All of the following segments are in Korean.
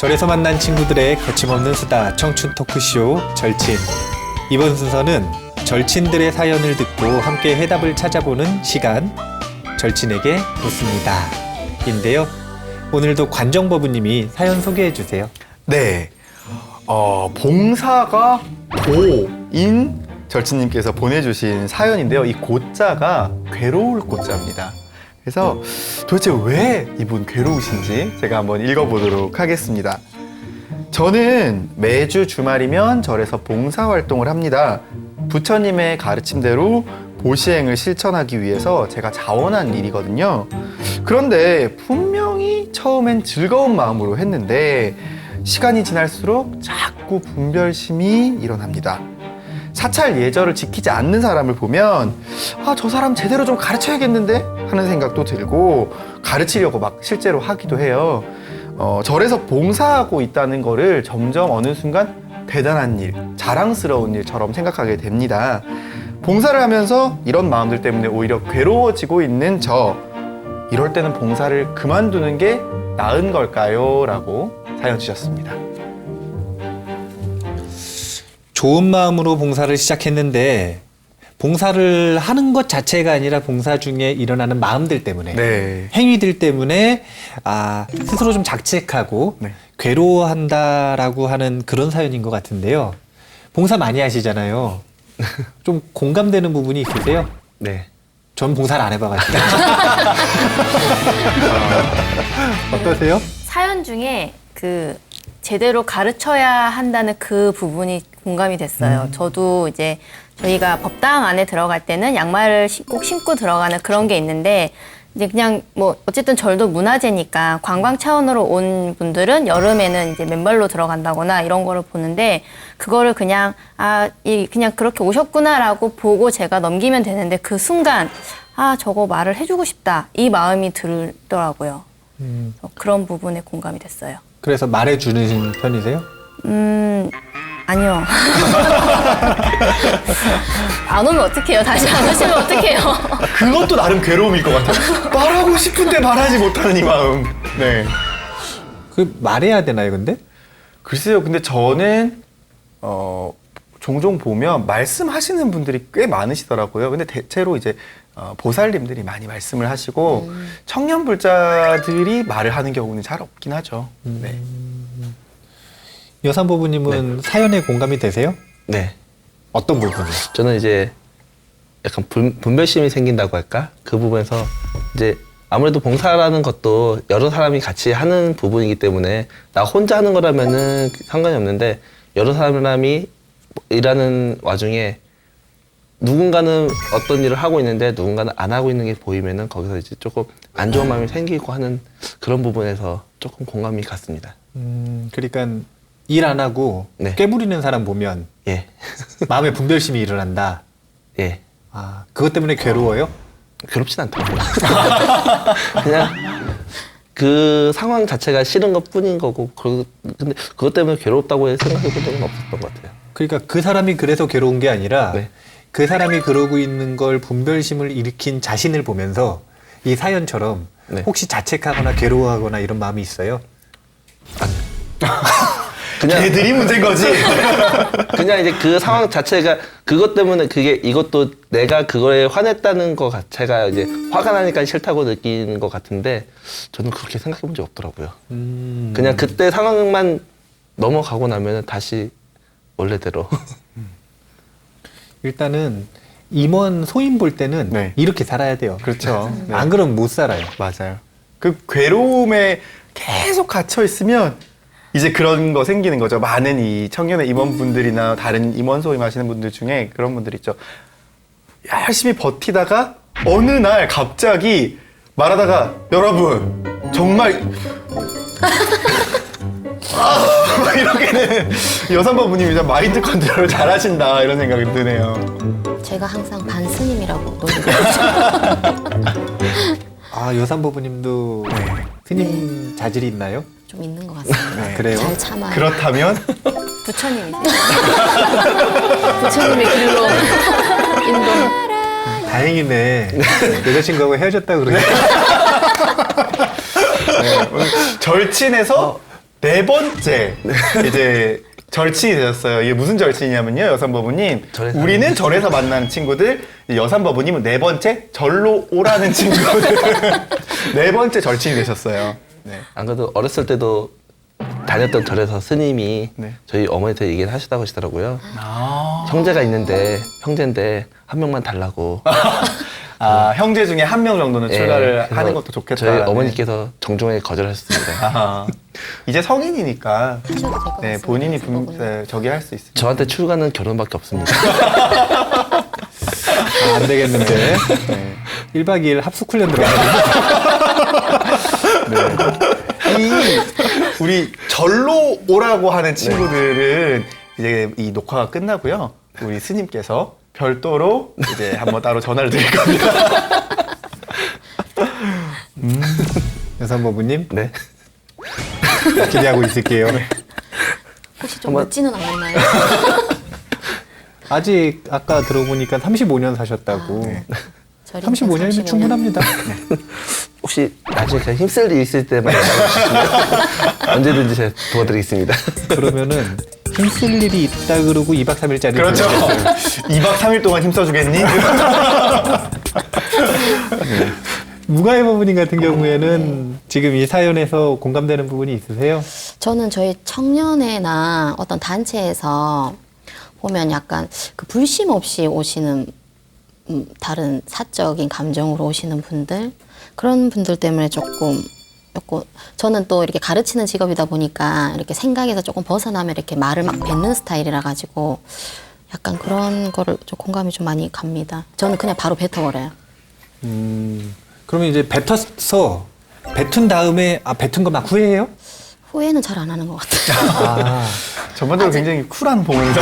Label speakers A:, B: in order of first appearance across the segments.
A: 절에서 만난 친구들의 거침없는 수다 청춘 토크쇼 절친. 이번 순서는 절친들의 사연을 듣고 함께 해답을 찾아보는 시간, 절친에게 묻습니다 인데요. 오늘도 관정버부님이 사연 소개해 주세요.
B: 네, 봉사가 고인 절친님께서 보내주신 사연인데요. 이 고자가 괴로울 고자입니다. 그래서 도대체 왜 이분 괴로우신지 제가 한번 읽어보도록 하겠습니다. 저는 매주 주말이면 절에서 봉사활동을 합니다. 부처님의 가르침대로 보시행을 실천하기 위해서 제가 자원한 일이거든요. 그런데 분명히 처음엔 즐거운 마음으로 했는데 시간이 지날수록 자꾸 분별심이 일어납니다. 사찰 예절을 지키지 않는 사람을 보면 저 사람 제대로 좀 가르쳐야겠는데 하는 생각도 들고 가르치려고 막 실제로 하기도 해요. 절에서 봉사하고 있다는 거를 점점 어느 순간 대단한 일, 자랑스러운 일처럼 생각하게 됩니다. 봉사를 하면서 이런 마음들 때문에 오히려 괴로워지고 있는 저, 이럴 때는 봉사를 그만두는 게 나은 걸까요? 라고 사연 주셨습니다.
A: 좋은 마음으로 봉사를 시작했는데 봉사를 하는 것 자체가 아니라 봉사 중에 일어나는 마음들 때문에,
B: 네.
A: 행위들 때문에 스스로 좀 자책하고
B: 네.
A: 괴로워한다라고 하는 그런 사연인 것 같은데요. 봉사 많이 하시잖아요. 좀 공감되는 부분이 있으세요?
C: 네.
A: 전 봉사를 안 해봐가지고. 어떠세요?
D: 사연 중에 제대로 가르쳐야 한다는 그 부분이 공감이 됐어요. 저도 이제 저희가 법당 안에 들어갈 때는 양말을 꼭 신고 들어가는 그런 게 있는데, 이제 그냥 어쨌든 절도 문화재니까 관광 차원으로 온 분들은 여름에는 이제 맨발로 들어간다거나 이런 거를 보는데, 그거를 그냥 그냥 그렇게 오셨구나라고 보고 제가 넘기면 되는데, 그 순간 저거 말을 해주고 싶다 이 마음이 들더라고요. 그런 부분에 공감이 됐어요.
A: 그래서 말해주는 편이세요?
D: 아니요. 안 오면 어떡해요? 다시 안 오시면 어떡해요?
B: 그것도 나름 괴로움일 것 같아요. 말하고 싶은데 말하지 못하는 이 마음. 네.
A: 말해야 되나요, 근데?
B: 글쎄요, 근데 저는, 종종 보면 말씀하시는 분들이 꽤 많으시더라고요. 근데 대체로 이제, 보살님들이 많이 말씀을 하시고, 청년불자들이 말을 하는 경우는 잘 없긴 하죠. 네.
A: 여산보부님은 사연에 공감이 되세요?
C: 네.
A: 어떤 부분이?
C: 저는 이제 약간 분별심이 생긴다고 할까? 그 부분에서 이제 아무래도 봉사라는 것도 여러 사람이 같이 하는 부분이기 때문에 나 혼자 하는 거라면은 상관이 없는데, 여러 사람이 일하는 와중에 누군가는 어떤 일을 하고 있는데 누군가는 안 하고 있는 게 보이면은 거기서 이제 조금 안 좋은 마음이 생기고 하는 그런 부분에서 조금 공감이 갔습니다.
A: 그러니까 일 안 하고
C: 네.
A: 꾀부리는 사람 보면
C: 예.
A: 마음에 분별심이 일어난다.
C: 예.
A: 그것 때문에 괴로워요?
C: 괴롭진 않더라고요. 그냥 그 상황 자체가 싫은 것 뿐인 거고, 근데 그것 때문에 괴롭다고 생각해 본 적은 없었던 것 같아요.
A: 그러니까 그 사람이 그래서 괴로운 게 아니라
C: 네.
A: 그 사람이 그러고 있는 걸 분별심을 일으킨 자신을 보면서 이 사연처럼
C: 네.
A: 혹시 자책하거나 괴로워하거나 이런 마음이 있어요?
C: 그냥
B: 걔들이 문제인 거지.
C: 그냥 이제 그 상황 자체가 그것 때문에 이것도 내가 그거에 화냈다는 것 자체가 이제 화가 나니까 싫다고 느끼는 것 같은데, 저는 그렇게 생각해 본 적 없더라고요. 그냥 그때 상황만 넘어가고 나면 다시 원래대로.
A: 일단은 임원 소인 볼 때는
B: 네.
A: 이렇게 살아야 돼요.
B: 그렇죠. 네.
A: 안 그러면 못 살아요.
B: 맞아요. 그 괴로움에 계속 갇혀 있으면 이제 그런 거 생기는 거죠. 많은 이 청년의 임원분들이나 다른 임원 소임 하시는 분들 중에 그런 분들 있죠. 열심히 버티다가 어느 날 갑자기 말하다가 여러분 정말 이렇게 되는 여산버부님이 진짜 마인드 컨트롤을 잘하신다 이런 생각이 드네요.
D: 제가 항상 반스님이라고 놀리고 있죠.
A: 여산보부님도 스님 자질이 있나요?
D: 좀 있는 것 같습니다.
B: 네.
A: 그래요?
D: 잘 참아요.
B: 그렇다면
D: 부처님이세요. 부처님의 길로 인도.
A: 다행이네. 여자친구하고 헤어졌다고 그러니까.
B: 오늘 절친에서 네 번째 이제 절친이 되셨어요. 이게 무슨 절친이냐면요, 여산버부님.
C: 절에서
B: 우리는 절에서 만나는 친구들, 여산버부님은 네 번째 절로 오라는 친구들. 네 번째 절친이 되셨어요. 네.
C: 안 그래도 어렸을 때도 다녔던 절에서 스님이
B: 네.
C: 저희 어머니한테 얘기를 하시다고 하시더라고요. 형제가 있는데 형제인데 한 명만 달라고.
B: 형제 중에 한 명 정도는 출가를
C: 그래서
B: 하는 것도 좋겠다.
C: 저희 어머니께서 정중하게 거절하셨습니다.
B: 아하. 이제 성인이니까
D: 하셔도 될것
B: 네,
D: 같습니다.
B: 본인이
D: 그거는.
B: 저기 할 수 있습니다.
C: 저한테 출가는 결혼밖에 없습니다.
A: 안 되겠는데.
B: 네.
A: 1박 2일 합숙훈련 들어가요.
B: 우리 절로 오라고 하는 친구들은 이제 이 녹화가 끝나고요. 우리 스님께서 별도로 이제 한번 따로 전화를 드릴 겁니다.
A: 여산버부님
C: 네.
A: 기대하고 있을게요.
D: 혹시 좀 늦지는 않았나요?
A: 아직 아까 들어보니까 35년 사셨다고.
D: 절이
A: 35년이면 충분합니다.
C: 혹시 나중에 그냥 힘쓸 일 있을 때만 연락주시면 언제든지 제가 도와드리겠습니다.
A: 그러면은 힘쓸 일이 있다 그러고 2박 3일짜리
B: 그렇죠. 2박 3일 동안 힘써주겠니?
A: 무가의 버부님 같은 경우에는 지금 이 사연에서 공감되는 부분이 있으세요?
E: 저는 저희 청년회나 어떤 단체에서 보면 약간 그 불심 없이 오시는 다른 사적인 감정으로 오시는 분들 그런 분들 때문에 조금 저는 또 이렇게 가르치는 직업이다 보니까 이렇게 생각에서 조금 벗어나면 이렇게 말을 막 뱉는 스타일이라 가지고 약간 그런 거를 좀 공감이 좀 많이 갑니다. 저는 그냥 바로 뱉어버려요.
A: 그러면 이제 뱉어서 뱉은 다음에 뱉은 거 막 후회해요?
E: 후회는 잘 안 하는 것 같아요.
B: 전반적으로 굉장히 쿨한 봉사.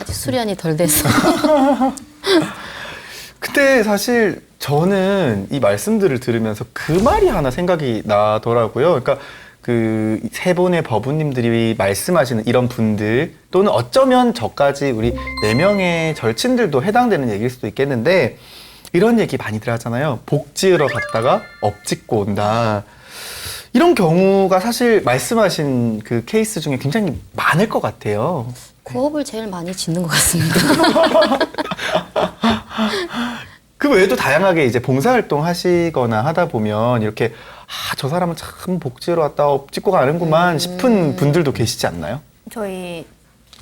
E: 아직 수련이 덜 돼서.
B: 근데 사실 저는 이 말씀들을 들으면서 그 말이 하나 생각이 나더라고요. 그러니까 그 세 분의 법우님들이 말씀하시는 이런 분들 또는 어쩌면 저까지 우리 4명의 절친들도 해당되는 얘기일 수도 있겠는데 이런 얘기 많이들 하잖아요. 복 지으러 갔다가 업 짓고 온다. 이런 경우가 사실 말씀하신 그 케이스 중에 굉장히 많을 것 같아요.
E: 구업을 제일 많이 짓는 것 같습니다.
B: 그 외에도 다양하게 이제 봉사활동 하시거나 하다 보면 이렇게 저 사람은 참 복지로 왔다 업 찍고 가는구만 싶은 분들도 계시지 않나요?
D: 저희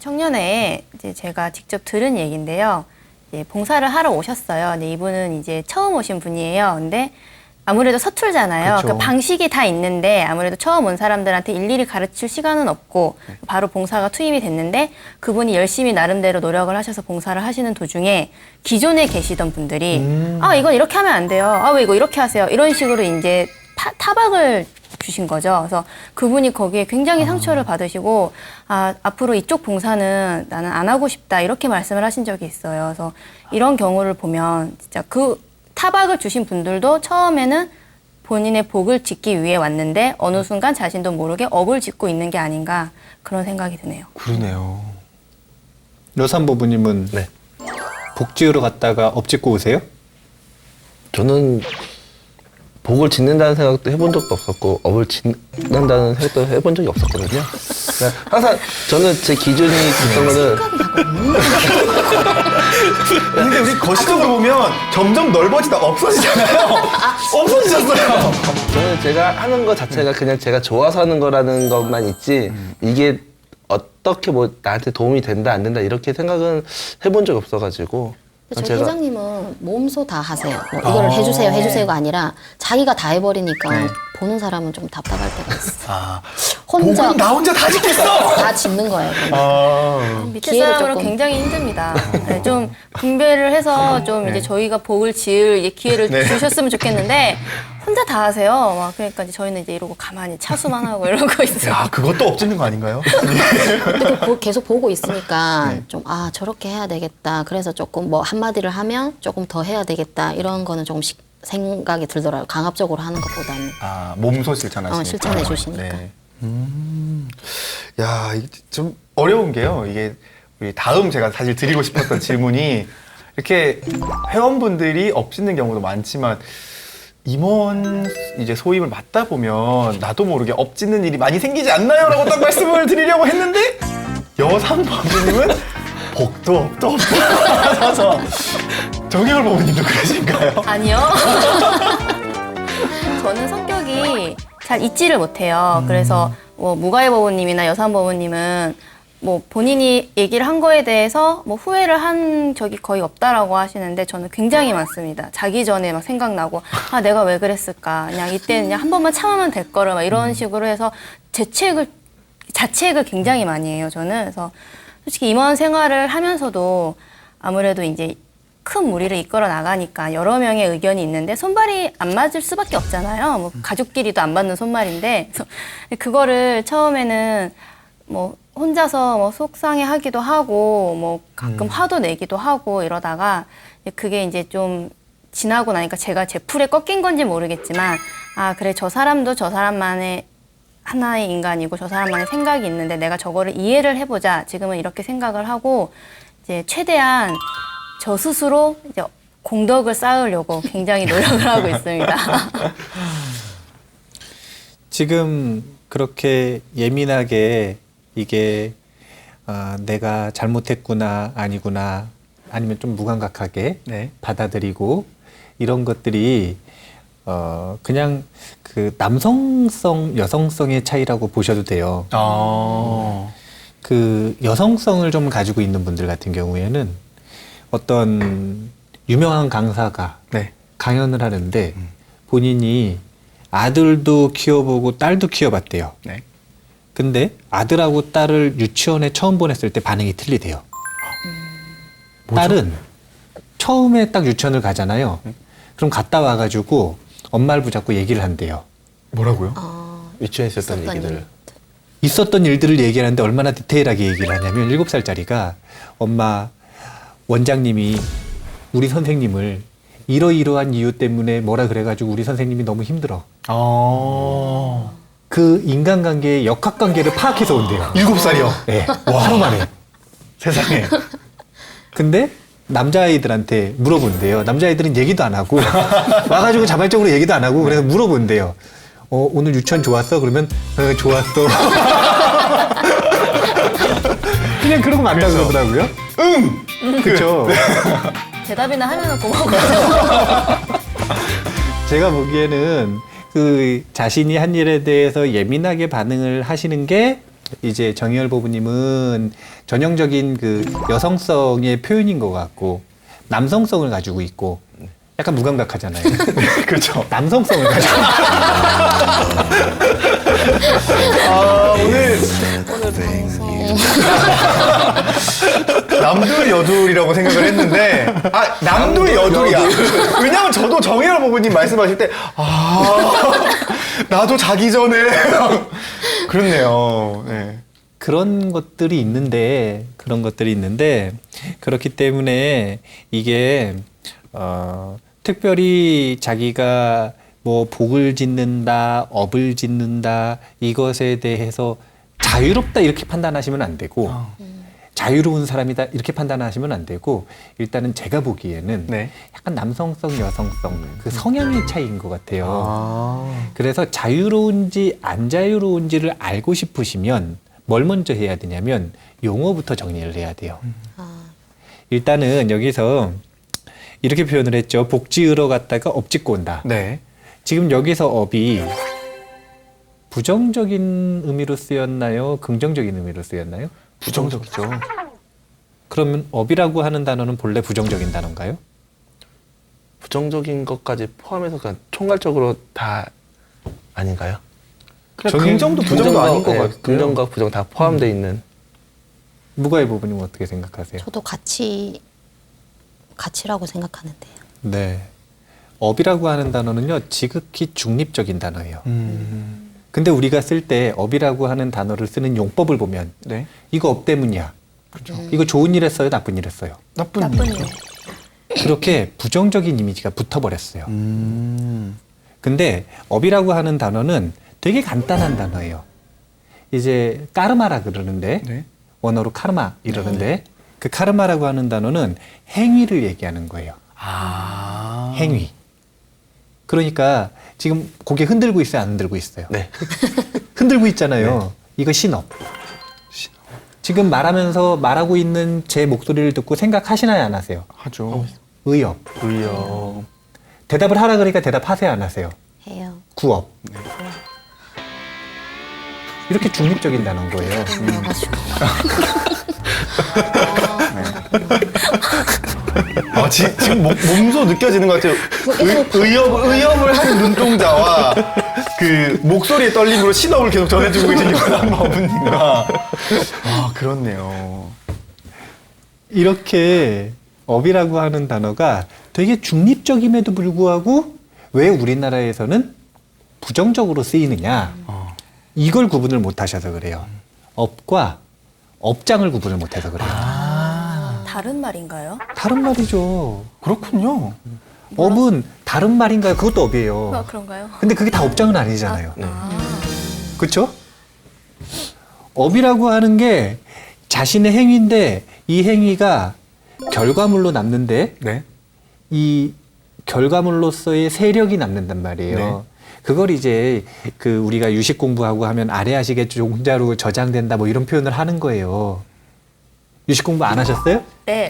D: 청년회에 이제 제가 직접 들은 얘기인데요. 이제 봉사를 하러 오셨어요. 근데 이분은 이제 처음 오신 분이에요. 근데 아무래도 서툴잖아요.
B: 그쵸.
D: 그 방식이 다 있는데 아무래도 처음 온 사람들한테 일일이 가르칠 시간은 없고 바로 봉사가 투입이 됐는데 그분이 열심히 나름대로 노력을 하셔서 봉사를 하시는 도중에 기존에 계시던 분들이 이건 이렇게 하면 안 돼요. 왜 이거 이렇게 하세요. 이런 식으로 이제 타박을 주신 거죠. 그래서 그분이 거기에 굉장히 상처를 받으시고 앞으로 이쪽 봉사는 나는 안 하고 싶다 이렇게 말씀을 하신 적이 있어요. 그래서 이런 경우를 보면 진짜 그 타박을 주신 분들도 처음에는 본인의 복을 짓기 위해 왔는데 어느 순간 자신도 모르게 업을 짓고 있는 게 아닌가 그런 생각이 드네요.
B: 그러네요.
A: 여산버부님은
C: 네.
A: 복지으로 갔다가 업 짓고 오세요?
C: 저는 복을 짓는다는 생각도 해본 적도 없었고 업을 짓는다는 생각도 해본 적이 없었거든요. 그러니까 항상 저는 제 기준이 됐던 거는
B: 근데 우리 거시적으로 보면 점점 넓어지다 없어지잖아요. 없어지셨어요.
C: 저는 제가 하는 것 자체가 그냥 제가 좋아서 하는 거라는 것만 있지 이게 어떻게 뭐 나한테 도움이 된다 안 된다 이렇게 생각은 해본 적이 없어가지고
E: 저희 회장님은 몸소 다 하세요. 뭐 이거를 해주세요가 아니라 자기가 다 해버리니까 보는 사람은 좀 답답할 때가 있어요. 혼자
B: 복은 나 혼자 다 짓겠어.
E: 다 짓는 거예요. 그냥.
D: 밑에
E: 기회를
D: 사람으로
E: 조금-
D: 굉장히 힘듭니다. 네, 좀 분배를 해서 좀 이제 저희가 복을 지을 이제 기회를 주셨으면 좋겠는데 혼자 다 하세요. 막 그러니까 이제 저희는 이제 이러고 가만히 차수만 하고 이러고 있어요.
B: 야, 그것도 업 짓는 거 아닌가요?
E: 근데 계속 보고 있으니까 좀 저렇게 해야 되겠다. 그래서 조금 뭐 한마디를 하면 조금 더 해야 되겠다. 이런 거는 조금씩 생각이 들더라고요. 강압적으로 하는 것보다는.
B: 몸소 실천하시니까.
E: 실천해 주시니까.
B: 네. 야, 이게 좀 어려운 게요. 이게 우리 다음 제가 사실 드리고 싶었던 질문이 이렇게 회원분들이 업 짓는 경우도 많지만 임원 이제 소임을 맡다 보면 나도 모르게 엎짓는 일이 많이 생기지 않나요? 라고 딱 말씀을 드리려고 했는데 여삼법님은 복도 없도 없도 하셔서 정혜월 법무님도 그러신가요?
D: 아니요. 저는 성격이 잘 잊지를 못해요. 그래서 뭐 무가해 법원님이나 여산 법원님은 뭐 본인이 얘기를 한 거에 대해서 뭐 후회를 한 적이 거의 없다라고 하시는데 저는 굉장히 많습니다. 자기 전에 막 생각나고 아 내가 왜 그랬을까 그냥 이때는 그냥 한 번만 참으면 될 거를 막 이런 식으로 해서 자책을 굉장히 많이 해요. 저는 그래서 솔직히 임원 생활을 하면서도 아무래도 이제 큰 무리를 이끌어 나가니까 여러 명의 의견이 있는데 손발이 안 맞을 수밖에 없잖아요. 뭐 가족끼리도 안 맞는 손발인데 그래서 그거를 처음에는 뭐 혼자서 뭐 속상해하기도 하고 뭐 가끔 화도 내기도 하고 이러다가 그게 이제 좀 지나고 나니까 제가 제 풀에 꺾인 건지 모르겠지만 아 그래 저 사람도 저 사람만의 하나의 인간이고 저 사람만의 생각이 있는데 내가 저거를 이해를 해보자. 지금은 이렇게 생각을 하고 이제 최대한 저 스스로 이제 공덕을 쌓으려고 굉장히 노력을 하고 있습니다.
A: 지금 그렇게 예민하게 이게 내가 잘못했구나 아니구나 아니면 좀 무감각하게
B: 네.
A: 받아들이고 이런 것들이 그냥 그 남성성 여성성의 차이라고 보셔도 돼요. 그 여성성을 좀 가지고 있는 분들 같은 경우에는 어떤 유명한 강사가
B: 네.
A: 강연을 하는데 본인이 아들도 키워보고 딸도 키워봤대요.
B: 네.
A: 근데 아들하고 딸을 유치원에 처음 보냈을 때 반응이 틀리대요. 딸은 처음에 딱 유치원을 가잖아요. 그럼 갔다 와가지고 엄마를 붙잡고 얘기를 한대요.
B: 뭐라고요?
C: 유치원에 있었던
E: 있었던
C: 얘기들을.
E: 일.
A: 있었던 일들을 얘기하는데 얼마나 디테일하게 얘기를 하냐면 7살짜리가 엄마 원장님이 우리 선생님을 이러이러한 이유 때문에 뭐라 그래가지고 우리 선생님이 너무 힘들어. 그 인간관계의 역학관계를 파악해서 온대요.
B: 7살이요?
A: 네. 하루 만에.
B: 세상에.
A: 근데 남자아이들한테 물어본대요. 남자아이들은 얘기도 안 하고 와가지고 자발적으로 얘기도 안 하고 그래서 물어본대요. 오늘 유치원 좋았어? 그러면 좋았어. 그냥 그러고 만다 그러더라고요. 그렇죠.
D: 대답이나 하면은 고마워요.
A: 제가 보기에는 그 자신이 한 일에 대해서 예민하게 반응을 하시는 게 이제 정희열 부부님은 전형적인 그 여성성의 표현인 것 같고 남성성을 가지고 있고 약간 무감각하잖아요.
B: 그렇죠.
A: 남성성을 가지고
B: 오늘 남둘 여둘이라고 생각을 했는데 남둘 여둘이야. 왜냐면 저도 정혜열 부부님 말씀하실 때 나도 자기 전에 그렇네요. 네.
A: 그런 것들이 있는데 그렇기 때문에 이게 특별히 자기가 뭐 복을 짓는다, 업을 짓는다 이것에 대해서 자유롭다 이렇게 판단하시면 안 되고 자유로운 사람이다 이렇게 판단하시면 안 되고 일단은 제가 보기에는
B: 네.
A: 약간 남성성, 여성성 그 성향의 차이인 것 같아요. 그래서 자유로운지 안 자유로운지를 알고 싶으시면 뭘 먼저 해야 되냐면 용어부터 정리를 해야 돼요. 일단은 여기서 이렇게 표현을 했죠. 복 지으러 갔다가 업 짓고 온다.
B: 네.
A: 지금 여기서 업이 부정적인 의미로 쓰였나요? 긍정적인 의미로 쓰였나요?
B: 부정적이죠.
A: 그러면 업이라고 하는 단어는 본래 부정적인 단어인가요?
C: 부정적인 것까지 포함해서 그냥 총괄적으로 다 아닌가요?
B: 그냥 긍정도 부정도 아닌 것 같아요.
C: 긍정과 부정 다 포함되어 있는.
A: 무가의 부분은 어떻게 생각하세요?
E: 저도 가치라고 생각하는데요.
A: 네. 업이라고 하는 단어는요, 지극히 중립적인 단어예요. 근데 우리가 쓸 때 업이라고 하는 단어를 쓰는 용법을 보면
B: 네.
A: 이거 업 때문이야. 그렇죠. 이거 좋은 일 했어요? 나쁜 일 했어요?
B: 나쁜
D: 일.
A: 그렇게 부정적인 이미지가 붙어버렸어요. 근데 업이라고 하는 단어는 되게 간단한 단어예요. 이제 까르마라 그러는데
B: 네.
A: 원어로 카르마 이러는데 그 카르마라고 하는 단어는 행위를 얘기하는 거예요. 행위. 그러니까 지금 고개 흔들고 있어요, 안 흔들고 있어요?
C: 네.
A: 흔들고 있잖아요. 이거 신업. 지금 말하고 있는 제 목소리를 듣고 생각하시나요, 안 하세요?
B: 하죠.
A: 의업.
B: 의요.
A: 대답을 하라 그러니까 대답하세요, 안 하세요?
E: 해요.
A: 구업. 이렇게 중립적인 단어인 거예요.
E: 그래가지고
B: 지금 몸소 느껴지는 것 같아요. 의협을 하는 눈동자와 그 목소리의 떨림으로 신호를 계속 전해주고 계신 유관한 어머님과. 아, 그렇네요.
A: 이렇게 업이라고 하는 단어가 되게 중립적임에도 불구하고 왜 우리나라에서는 부정적으로 쓰이느냐. 이걸 구분을 못 하셔서 그래요. 업과 업장을 구분을 못 해서 그래요.
D: 다른 말인가요?
A: 다른 말이죠.
B: 그렇군요.
A: 업은 다른 말인가요? 그것도 업이에요.
D: 그런가요?
A: 근데 그게 다 업장은 아니잖아요.
C: 네.
A: 그렇죠? 업이라고 하는 게 자신의 행위인데 이 행위가 결과물로 남는데
B: 네.
A: 이 결과물로서의 세력이 남는단 말이에요.
B: 네.
A: 그걸 이제 그 우리가 유식 공부하고 하면 아래하시개 종자로 저장된다 뭐 이런 표현을 하는 거예요. 유식 공부 안 하셨어요?
D: 네.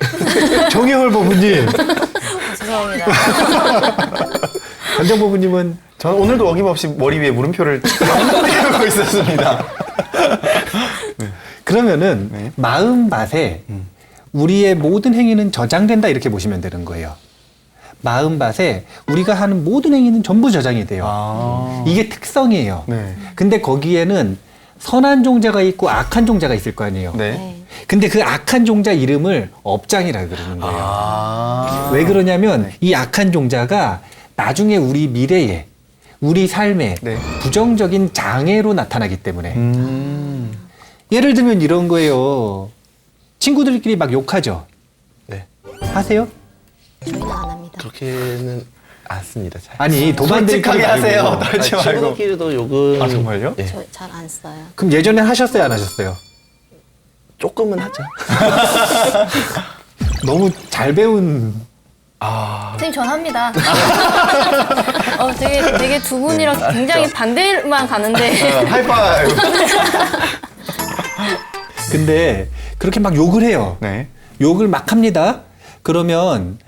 A: 정혜월 법무님,
D: 죄송합니다.
A: 관정 법무님은
B: 저는 오늘도 어김없이 머리 위에 물음표를 띄우고 있었습니다.
A: 그러면은
B: 네.
A: 마음밭에 우리의 모든 행위는 저장된다 이렇게 보시면 되는 거예요. 마음밭에 우리가 하는 모든 행위는 전부 저장이 돼요. 이게 특성이에요.
B: 네.
A: 근데 거기에는 선한 종자가 있고 악한 종자가 있을 거 아니에요.
B: 네.
E: 네.
A: 근데 그 악한 종자 이름을 업장이라 그러는 거예요. 왜 그러냐면 이 악한 종자가 나중에 우리 미래에 우리 삶에
B: 네.
A: 부정적인 장애로 나타나기 때문에 예를 들면 이런 거예요. 친구들끼리 막 욕하죠.
C: 네.
A: 하세요?
E: 저희는 안 합니다.
C: 그렇게는 않습니다. 잘.
A: 아니 도반들끼리
B: 솔직하게 하세요.
A: 말고.
B: 떨지 말고.
C: 친구들끼리도 욕은.
B: 아, 정말요?
C: 예.
E: 저 잘 안 써요.
A: 그럼 예전에 하셨어요, 안 하셨어요?
C: 조금은 하죠.
A: 너무 잘 배운.
D: 선생님 전 합니다. 되게 두 분이랑 굉장히 반대만 가는데
B: 하이파이브.
A: 근데 그렇게 막 욕을 해요.
B: 네.
A: 욕을 막 합니다. 그러면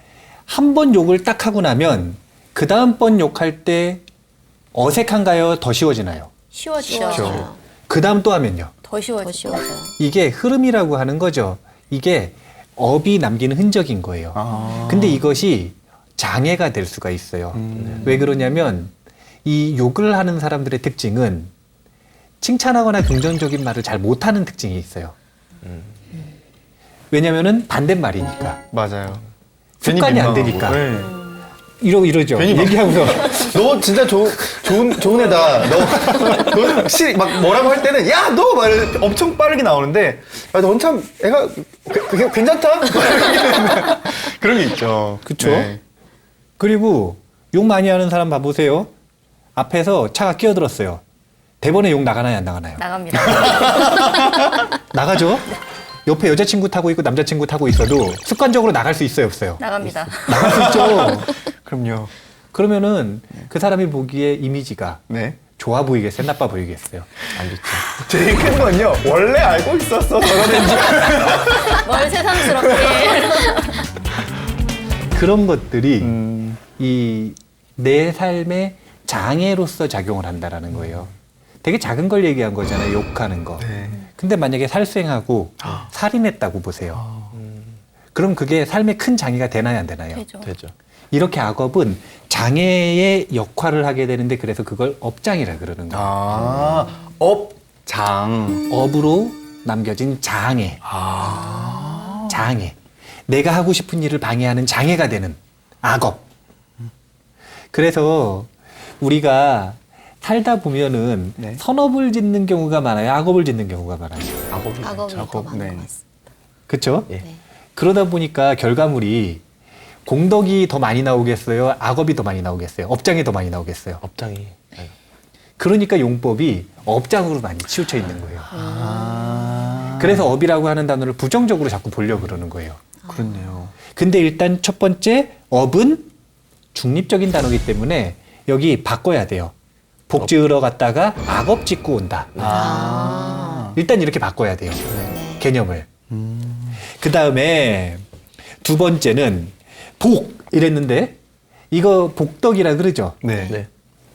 A: 한 번 욕을 딱 하고 나면 그 다음번 욕할 때 어색한가요? 더 쉬워지나요?
D: 쉬워지죠.
E: 쉬워져요.
A: 그 다음 또 하면요.
D: 더
E: 더
D: 쉬워지죠.
E: 쉬워져요.
A: 이게 흐름이라고 하는 거죠. 이게 업이 남기는 흔적인 거예요. 근데 이것이 장애가 될 수가 있어요. 왜 그러냐면 이 욕을 하는 사람들의 특징은 칭찬하거나 긍정적인 말을 잘 못하는 특징이 있어요. 왜냐면은 반대말이니까.
B: 맞아요.
A: 습관이 안
B: 민망하고.
A: 되니까.
B: 네.
A: 이러죠.
B: 괜히 막-
A: 얘기하면서.
B: 너 진짜 좋은 애다. 너 확실히 막 뭐라고 할 때는 야, 너 말 엄청 빠르게 나오는데 야, 넌 참 애가 괜찮다. 그런 게 있죠.
A: 그쵸?
B: 네.
A: 그리고 욕 많이 하는 사람 봐보세요. 앞에서 차가 끼어들었어요. 대번에 욕 나가나요, 안 나가나요?
D: 나갑니다.
A: 나가죠? 옆에 여자친구 타고 있고 남자친구 타고 있어도 습관적으로 나갈 수 있어요, 없어요?
D: 나갑니다.
A: 나갈 수 있죠.
B: 그럼요.
A: 그러면은 그 사람이 보기에 이미지가
B: 네.
A: 좋아 보이겠어요, 나빠 보이겠어요?
C: 안 좋죠.
B: 제일 큰 건요. 원래 알고 있었어. 저런 애인지.
D: 뭘 새삼스럽게.
A: 그런 것들이
B: 음.
A: 이 내 삶의 장애로서 작용을 한다라는 거예요. 되게 작은 걸 얘기한 거잖아요, 욕하는 거.
B: 네.
A: 근데 만약에 살생하고 살인했다고 보세요. 그럼 그게 삶에 큰 장애가 되나요, 안 되나요?
D: 되죠.
C: 되죠.
A: 이렇게 악업은 장애의 역할을 하게 되는데 그래서 그걸 업장이라 그러는 거예요.
B: 업장.
A: 업으로 남겨진 장애. 장애. 내가 하고 싶은 일을 방해하는 장애가 되는 악업. 그래서 우리가 살다 보면은
B: 네.
A: 선업을 짓는 경우가 많아요, 악업을 짓는 경우가 많아요.
C: 악업이
E: 악업이 더
B: 작업,
E: 많은
B: 네.
E: 것 같습니다.
A: 그렇죠?
C: 예.
E: 네.
A: 그러다 보니까 결과물이 공덕이 더 많이 나오겠어요? 악업이 더 많이 나오겠어요? 업장이 더 많이 나오겠어요?
C: 업장이. 네.
A: 그러니까 용법이 업장으로 많이 치우쳐 있는 거예요.
B: 아.
A: 그래서 업이라고 하는 단어를 부정적으로 자꾸 보려고 그러는 거예요.
B: 그렇네요.
A: 근데 일단 첫 번째 업은 중립적인 단어이기 때문에 여기 바꿔야 돼요. 복 지으러 갔다가 악업 짓고 온다. 일단 이렇게 바꿔야 돼요. 개념을. 그 다음에 두 번째는 복 이랬는데 이거 복덕이라 그러죠.
B: 네.
C: 네.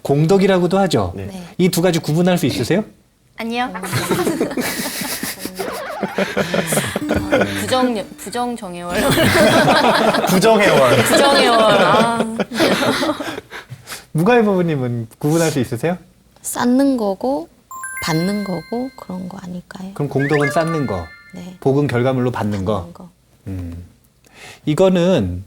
A: 공덕이라고도 하죠.
C: 네.
E: 네.
A: 이 두 가지 구분할 수 있으세요?
D: 아니요. 부정 정해월.
B: 부정해월.
D: 부정해월.
A: 무가위부부님은 구분할 수 있으세요?
E: 쌓는 거고 받는 거고 그런 거 아닐까요?
A: 그럼 공덕은 쌓는 거,
E: 네.
A: 복은 결과물로 받는 거.
E: 그런 거.
A: 이거는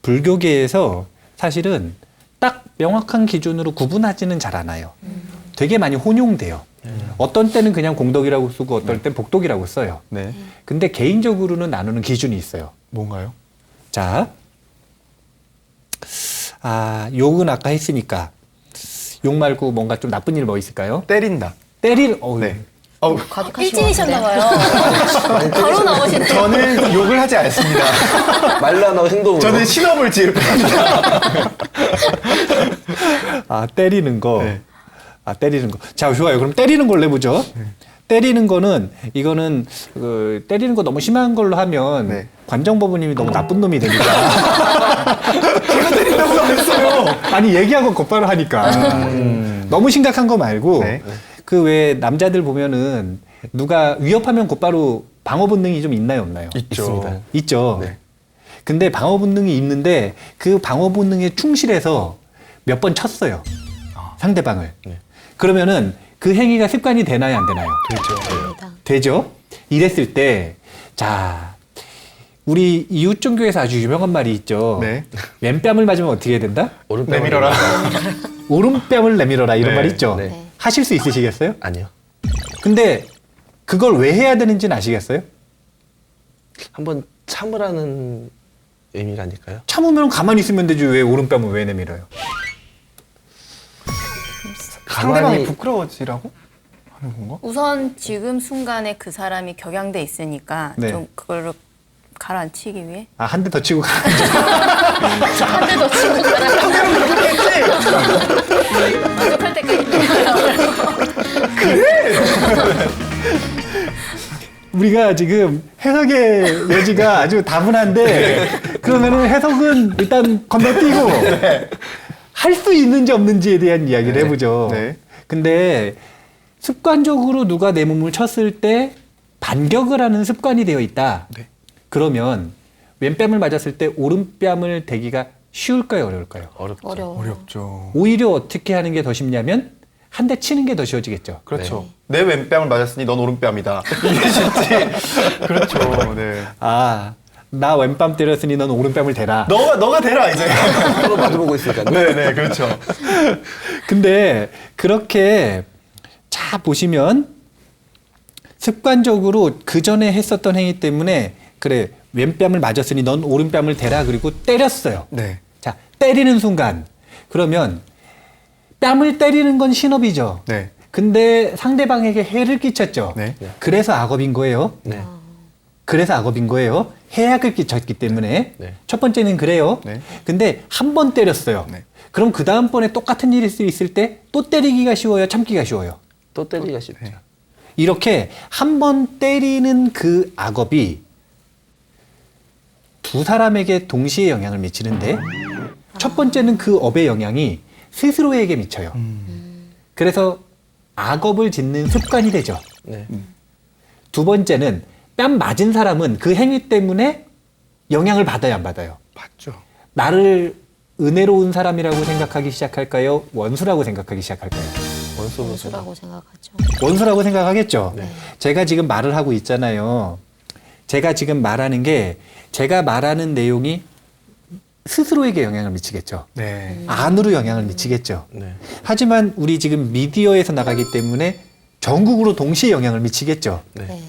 A: 불교계에서 사실은 딱 명확한 기준으로 구분하지는 잘 않아요. 되게 많이 혼용돼요. 어떤 때는 그냥 공덕이라고 쓰고 어떨 땐 복덕이라고 써요.
B: 네.
A: 근데 개인적으로는 나누는 기준이 있어요.
B: 뭔가요?
A: 자, 욕은 아까 했으니까 욕 말고 뭔가 좀 나쁜 일 뭐 있을까요?
B: 때린다.
A: 때릴,
B: 네.
D: 일진이셨나봐요. 바로 나오시네요.
B: 저는 욕을 하지 않습니다.
C: 말로 안 하고 행동으로.
B: 저는 신업을 지을 겁니다.
A: 때리는 거.
B: 네.
A: 때리는 거. 자, 좋아요. 그럼 때리는 걸로 해보죠. 때리는 거는, 이거는, 때리는 거 너무 심한 걸로 하면,
B: 네.
A: 관정법부님이 너무 나쁜 놈이 되니까. 제가 때린다고 안 했어요. 아니, 얘기하고 곧바로 하니까. 너무 심각한 거 말고,
B: 네.
A: 그 왜 남자들 보면은, 누가 위협하면 곧바로 방어 본능이 좀 있나요, 없나요?
B: 있죠.
C: 있습니다.
A: 있죠.
B: 네.
A: 근데 방어 본능이 있는데, 그 방어 본능에 충실해서 몇 번 쳤어요. 상대방을.
C: 네.
A: 그러면은 그 행위가 습관이 되나요, 안 되나요?
E: 됩니다.
A: 되죠? 이랬을 때, 자, 우리 이웃종교에서 아주 유명한 말이 있죠.
B: 네.
A: 왼뺨을 맞으면 어떻게 해야 된다?
C: 오른뺨을
B: 내밀어라.
A: 오른뺨을 내밀어라. 이런
B: 네.
A: 말 있죠?
C: 네.
E: 네.
A: 하실 수 있으시겠어요?
C: 아니요.
A: 근데 그걸 왜 해야 되는지는 아시겠어요?
C: 한번 참으라는 의미가 아닐까요?
A: 참으면 가만히 있으면 되지 왜 오른뺨을 왜 내밀어요?
B: 상대방이 부끄러워지라고 하는 건가?
D: 우선 지금 순간에 그 사람이 격양돼 있으니까
A: 네.
D: 좀 그걸로 가라앉히기 위해
A: 한 대 더 치고 가.
D: 한 대 더 치고 만족할 때까지
A: 우리가 지금 해석의 여지가 아주 다분한데 그러면은 해석은 일단 건너뛰고 할 수 있는지 없는지에 대한 이야기를
B: 네.
A: 해보죠.
B: 네.
A: 근데 습관적으로 누가 내 몸을 쳤을 때 반격을 하는 습관이 되어 있다.
B: 네.
A: 그러면 왼뺨을 맞았을 때 오른뺨을 대기가 쉬울까요, 어려울까요?
C: 어렵죠.
E: 어려워.
B: 어렵죠.
A: 오히려 어떻게 하는 게 더 쉽냐면 한 대 치는 게 더 쉬워지겠죠.
B: 그렇죠. 내 왼뺨을 맞았으니 넌 오른뺨이다. 이게 쉽지. 그렇죠. 네.
A: 나 왼뺨 때렸으니 넌 오른뺨을 대라.
B: 너가 대라 이제.
C: 서로 마주보고 있으니까.
B: 네네 그렇죠.
A: 근데 그렇게 자 보시면 습관적으로 그 전에 했었던 행위 때문에 그래 왼뺨을 맞았으니 넌 오른뺨을 대라 그리고 때렸어요.
B: 네.
A: 자 때리는 순간 그러면 뺨을 때리는 건 신업이죠.
B: 네.
A: 근데 상대방에게 해를 끼쳤죠.
B: 네.
A: 그래서 악업인 거예요.
C: 네.
A: 그래서 악업인 거예요. 해악을 끼쳤기 때문에.
B: 네.
A: 첫 번째는 그래요.
B: 네.
A: 근데 한 번 때렸어요.
B: 네.
A: 그럼 그 다음번에 똑같은 일이 있을 때 또 때리기가 쉬워요? 참기가 쉬워요?
C: 또 때리기가 쉽죠.
B: 네.
A: 이렇게 한 번 때리는 그 악업이 두 사람에게 동시에 영향을 미치는데 첫 번째는 그 업의 영향이 스스로에게 미쳐요. 그래서 악업을 짓는 습관이 되죠.
C: 네.
A: 두 번째는 뺨 맞은 사람은 그 행위 때문에 영향을 받아요, 안 받아요?
B: 맞죠.
A: 나를 은혜로운 사람이라고 생각하기 시작할까요? 원수라고 생각하기 시작할까요?
E: 원수라고 생각하죠.
A: 원수라고 생각하겠죠?
C: 네.
A: 제가 지금 말을 하고 있잖아요. 제가 지금 말하는 게 제가 말하는 내용이 스스로에게 영향을 미치겠죠.
B: 네.
A: 안으로 영향을 미치겠죠.
C: 네.
A: 하지만 우리 지금 미디어에서 나가기 때문에 전국으로 동시에 영향을 미치겠죠.
C: 네.
E: 네.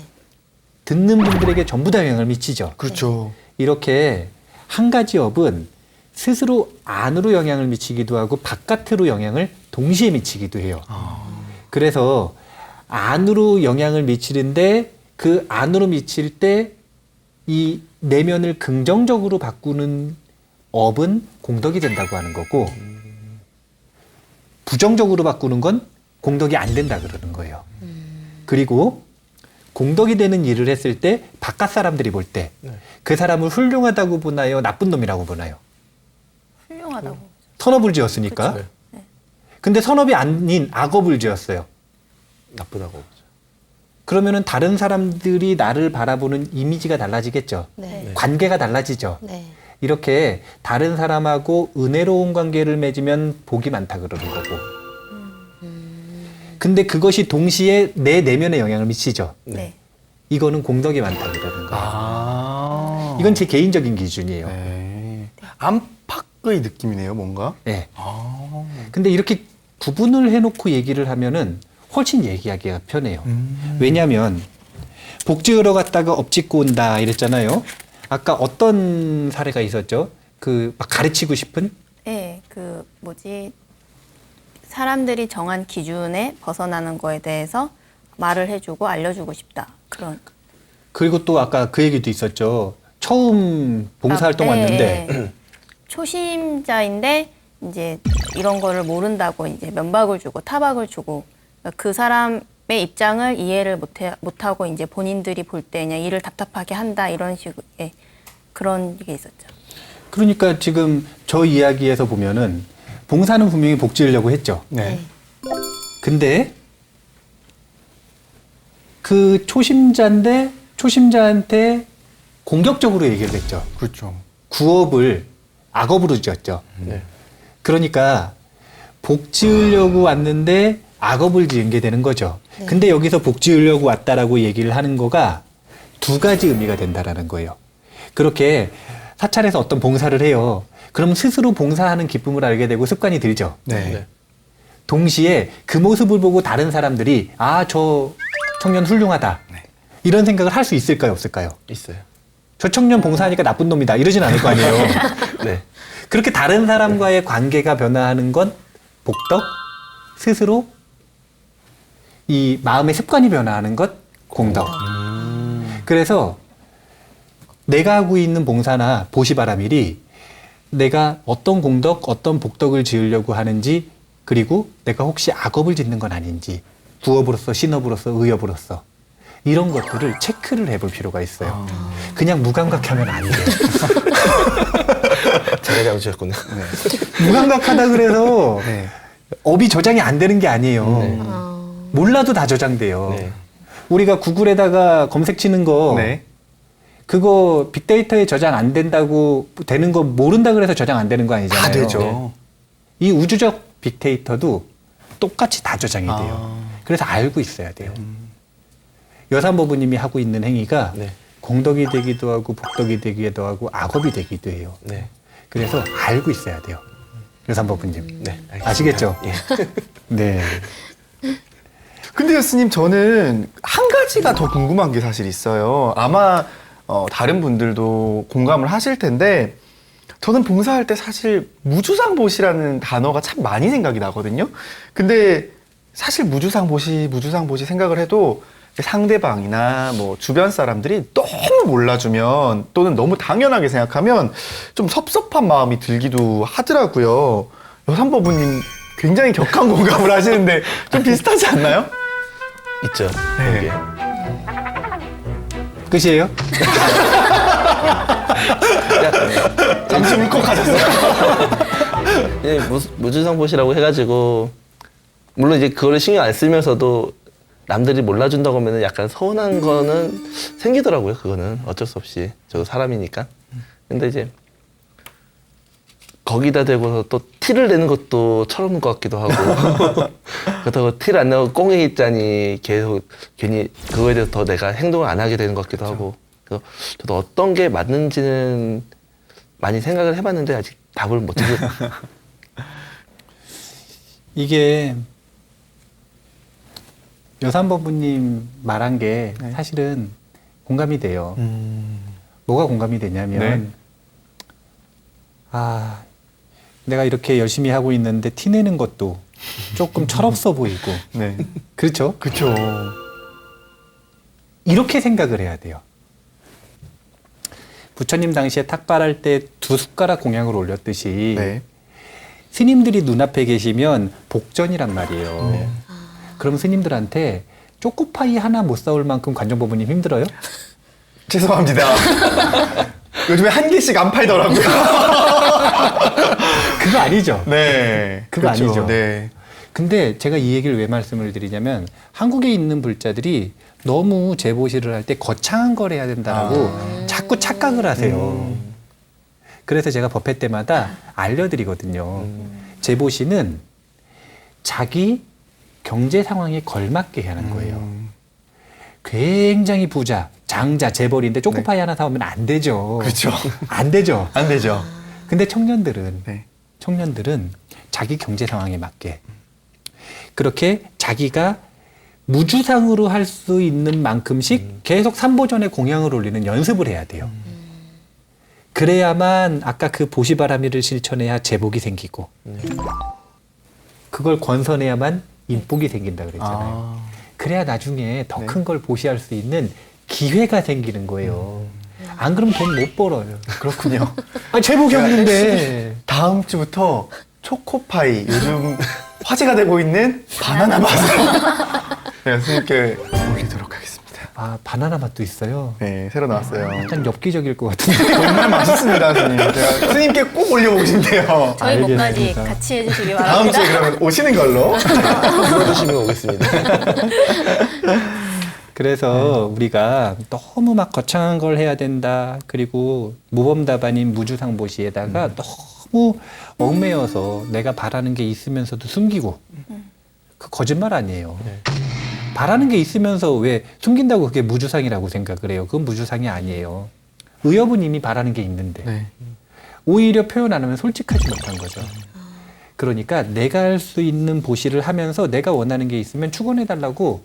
A: 듣는 분들에게 전부 다 영향을 미치죠.
B: 그렇죠.
A: 이렇게 한 가지 업은 스스로 안으로 영향을 미치기도 하고 바깥으로 영향을 동시에 미치기도 해요. 그래서 안으로 영향을 미치는데 그 안으로 미칠 때 이 내면을 긍정적으로 바꾸는 업은 공덕이 된다고 하는 거고 부정적으로 바꾸는 건 공덕이 안 된다 그러는 거예요. 그리고 공덕이 되는 일을 했을 때 바깥 사람들이 볼 때 그 사람을 훌륭하다고 보나요? 나쁜 놈이라고 보나요?
D: 훌륭하다고.
A: 선업을 지었으니까.
C: 그쵸.
A: 근데 선업이 아닌 악업을 지었어요.
C: 나쁘다고 보죠.
A: 그러면은 다른 사람들이 나를 바라보는 이미지가 달라지겠죠.
E: 네.
A: 관계가 달라지죠.
E: 네.
A: 이렇게 다른 사람하고 은혜로운 관계를 맺으면 복이 많다 그러는 거고. 근데 그것이 동시에 내 내면에 영향을 미치죠.
D: 네.
A: 이거는 공덕이 많다 그러는 거예요.
B: 아.
A: 이건 제 개인적인 기준이에요.
B: 네. 안팎의 느낌이네요, 뭔가.
A: 네.
B: 아.
A: 근데 이렇게 구분을 해놓고 얘기를 하면은 훨씬 얘기하기가 편해요. 왜냐하면 복지으러 갔다가 엎짓고 온다 이랬잖아요. 아까 어떤 사례가 있었죠? 그 막 가르치고 싶은?
D: 네, 그 뭐지 사람들이 정한 기준에 벗어나는 거에 대해서 말을 해주고 알려주고 싶다. 그런.
A: 그리고 또 아까 그 얘기도 있었죠. 처음 봉사활동
D: 네,
A: 왔는데
D: 네. 초심자인데 이제 이런 거를 모른다고 이제 면박을 주고 타박을 주고 그러니까 그 사람의 입장을 이해를 못하고 이제 본인들이 볼 때 그냥 일을 답답하게 한다 이런 식의 그런 게 있었죠.
A: 그러니까 지금 저 이야기에서 보면은 봉사는 분명히 복지으려고 했죠.
B: 네.
A: 근데 그 초심자인데 초심자한테 공격적으로 얘기를 했죠.
B: 그렇죠.
A: 구업을 악업으로 지었죠.
C: 네.
A: 그러니까 복 지으려고 왔는데 악업을 지은 게 되는 거죠.
E: 네.
A: 근데 여기서 복 지으려고 왔다라고 얘기를 하는 거가 두 가지 의미가 된다라는 거예요. 그렇게 사찰에서 어떤 봉사를 해요. 그럼 스스로 봉사하는 기쁨을 알게 되고 습관이 들죠.
B: 네.
C: 네.
A: 동시에 그 모습을 보고 다른 사람들이 아, 저 청년 훌륭하다.
B: 네.
A: 이런 생각을 할 수 있을까요? 없을까요?
C: 있어요.
A: 저 청년 봉사하니까 나쁜 놈이다. 이러진 않을 거 아니에요.
C: 네.
A: 그렇게 다른 사람과의 관계가 변화하는 건 복덕, 스스로 이 마음의 습관이 변화하는 것 공덕. 그래서 내가 하고 있는 봉사나 보시바라밀이 내가 어떤 공덕, 어떤 복덕을 지으려고 하는지 그리고 내가 혹시 악업을 짓는 건 아닌지 부업으로서, 신업으로서, 의업으로서 이런 것들을 체크를 해볼 필요가 있어요. 그냥 무감각하면 안 돼요.
C: 제가 잘못했군요.
A: 무감각하다 그래서
B: 네.
A: 업이 저장이 안 되는 게 아니에요.
C: 네.
A: 몰라도 다 저장돼요.
C: 네.
A: 우리가 구글에다가 검색 치는 거
B: 네.
A: 그거 빅데이터에 저장 안 된다고 되는 거 모른다 그래서 저장 안 되는 거 아니잖아요.
B: 다 되죠.
A: 이 우주적 빅데이터도 똑같이 다 저장이 돼요.
B: 아.
A: 그래서 알고 있어야 돼요. 여산법부님이 하고 있는 행위가
C: 네.
A: 공덕이 되기도 하고 복덕이 되기도 하고 악업이 되기도 해요.
C: 네.
A: 그래서 알고 있어야 돼요. 여산법부님.
C: 네. 알겠습니다.
A: 아시겠죠?
C: 예.
A: 네.
B: 근데 교수님 저는 한 가지가 더 궁금한 게 사실 있어요. 아마 다른 분들도 공감을 하실 텐데 저는 봉사할 때 사실 무주상보시라는 단어가 참 많이 생각이 나거든요. 근데 사실 무주상보시 생각을 해도 상대방이나 뭐 주변 사람들이 너무 몰라주면 또는 너무 당연하게 생각하면 좀 섭섭한 마음이 들기도 하더라고요. 여산법부님 굉장히 격한 공감을 하시는데 좀 비슷하지 않나요?
C: 있죠.
B: 네.
C: 여기에.
A: 끝이에요?
B: 잠시 울컥하셨어요.
C: 예, 무주상보시라고 해가지고 물론 이제 그거를 신경 안 쓰면서도 남들이 몰라준다고 하면 약간 서운한 거는 생기더라고요. 그거는 어쩔 수 없이 저도 사람이니까. 근데 이제 거기다 대고서 또 티를 내는 것도 철없는 것 같기도 하고 그렇다고 티를 안 내고 꽁에 있자니 계속 괜히 그거에 대해서 더 내가 행동을 안 하게 되는 것 같기도 하고 그래서 저도 어떤 게 맞는지는 많이 생각을 해봤는데 아직 답을 못 드리고
A: 이게 여산법부님 말한 게
B: 네.
A: 사실은 공감이 돼요. 뭐가 공감이 되냐면
B: 네.
A: 아 내가 이렇게 열심히 하고 있는데 티내는 것도 조금 철없어 보이고
B: 네.
A: 그렇죠?
B: 그쵸.
A: 이렇게 생각을 해야 돼요. 부처님 당시에 탁발할 때 2 숟가락 공양을 올렸듯이
B: 네.
A: 스님들이 눈앞에 계시면 복전이란 말이에요. 그럼 스님들한테 초코파이 하나 못 사올 만큼 관정법부님 힘들어요?
B: 죄송합니다. 요즘에 한 개씩 안 팔더라고요.
A: 그거 아니죠.
B: 네.
A: 그거
B: 그렇죠.
A: 아니죠.
B: 네.
A: 근데 제가 이 얘기를 왜 말씀을 드리냐면 한국에 있는 불자들이 너무 재보시를 할 때 거창한 걸 해야 된다라고 자꾸 착각을 하세요. 그래서 제가 법회 때마다 알려드리거든요. 재보시는 자기 경제 상황에 걸맞게 하는 거예요. 굉장히 부자, 장자, 재벌인데 초코파이 하나 사오면 안 되죠.
B: 그렇죠.
A: 안 되죠.
B: 안 되죠.
A: 근데 청년들은
B: 네.
A: 자기 경제 상황에 맞게 그렇게 자기가 무주상으로 할 수 있는 만큼씩 계속 삼보전에 공양을 올리는 연습을 해야 돼요. 그래야만 아까 그 보시바라미를 실천해야 제복이 생기고 그걸 건선해야만 인복이 생긴다 그랬잖아요. 그래야 나중에 더 큰 걸 보시할 수 있는 기회가 생기는 거예요. 안 그러면 돈 못 벌어요.
B: 그렇군요.
A: 아, 제복이 없는데.
B: 다음 주부터 초코파이 요즘 화제가 되고 있는 바나나 맛으로 네, 선생님께 올리도록 하겠습니다.
A: 아, 바나나 맛도 있어요.
B: 네, 새로 나왔어요.
A: 약간 엽기적일 것 같은데.
B: 정말 맛있습니다, 선생님. 제가 선생님께 꼭 올려보고 싶네요.
D: 저희 목까지
A: 알겠습니다.
D: 같이 해주시기
B: 다음
D: 바랍니다.
B: 주에 그러면 오시는 걸로.
C: 불러주시면 오겠습니다.
A: 그래서 우리가 너무 막 거창한 걸 해야 된다. 그리고 모범답안인 무주상보시에다가 너무 얽매여서 내가 바라는 게 있으면서도 숨기고 그 거짓말 아니에요. 바라는 게 있으면서 왜 숨긴다고 그게 무주상이라고 생각을 해요. 그건 무주상이 아니에요. 의협은 이미 바라는 게 있는데
B: 네.
A: 오히려 표현 안 하면 솔직하지 못한 거죠. 그러니까 내가 할 수 있는 보시를 하면서 내가 원하는 게 있으면 축원해달라고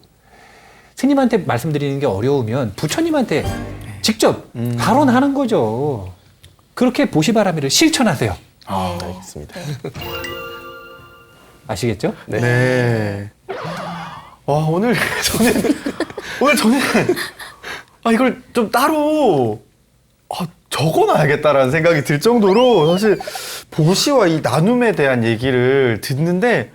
A: 스님한테 말씀드리는 게 어려우면 부처님한테 직접 발언하는 거죠. 그렇게 보시바라미를 실천하세요.
C: 알겠습니다.
A: 아시겠죠?
C: 네.
B: 네. 와, 오늘 저는 이걸 좀 따로 적어놔야겠다라는 생각이 들 정도로 사실 보시와 이 나눔에 대한 얘기를 듣는데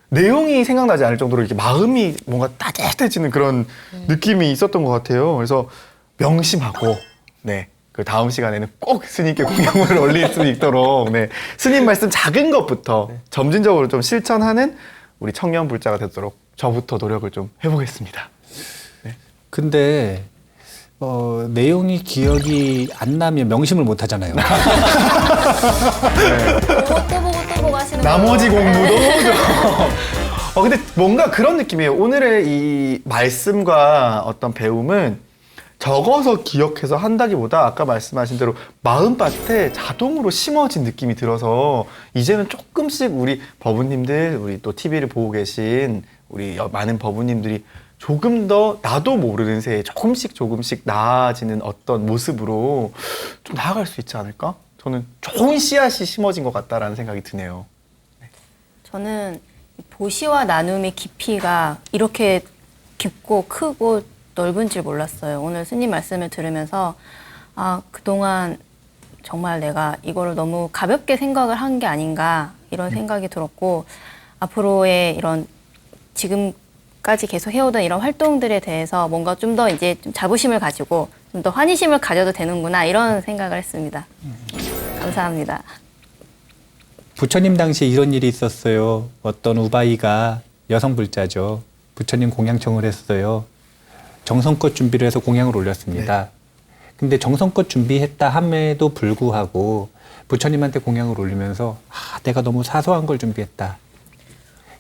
B: 내용이 생각나지 않을 정도로 이렇게 마음이 뭔가 따뜻해지는 그런 느낌이 있었던 것 같아요. 그래서 명심하고 네. 그 다음 시간에는 꼭 스님께 공양을 올릴 수 있도록 네. 스님 말씀 작은 것부터 점진적으로 좀 실천하는 우리 청년 불자가 되도록 저부터 노력을 좀 해보겠습니다.
A: 근데 내용이 기억이 안 나면 명심을 못 하잖아요.
D: 또 보고 하시는
B: 나머지
D: 걸로.
B: 공부도 좀. 근데 뭔가 그런 느낌이에요. 오늘의 이 말씀과 어떤 배움은 적어서 기억해서 한다기보다 아까 말씀하신 대로 마음밭에 자동으로 심어진 느낌이 들어서 이제는 조금씩 우리 법우님들, 우리 또 TV를 보고 계신 우리 많은 법우님들이 조금 더 나도 모르는 새에 조금씩 나아지는 어떤 모습으로 좀 나아갈 수 있지 않을까? 저는 좋은 씨앗이 심어진 것 같다라는 생각이 드네요.
D: 저는 보시와 나눔의 깊이가 이렇게 깊고 크고 넓은 줄 몰랐어요. 오늘 스님 말씀을 들으면서 그동안 정말 내가 이거를 너무 가볍게 생각을 한 게 아닌가 이런 생각이 들었고 앞으로의 이런 지금까지 계속 해오던 이런 활동들에 대해서 뭔가 좀 더 이제 좀 자부심을 가지고 좀 더 환희심을 가져도 되는구나 이런 생각을 했습니다. 감사합니다.
A: 부처님 당시에 이런 일이 있었어요. 어떤 우바이가 여성 불자죠. 부처님 공양청을 했어요. 정성껏 준비를 해서 공양을 올렸습니다. 근데 정성껏 준비했다 함에도 불구하고 부처님한테 공양을 올리면서 내가 너무 사소한 걸 준비했다.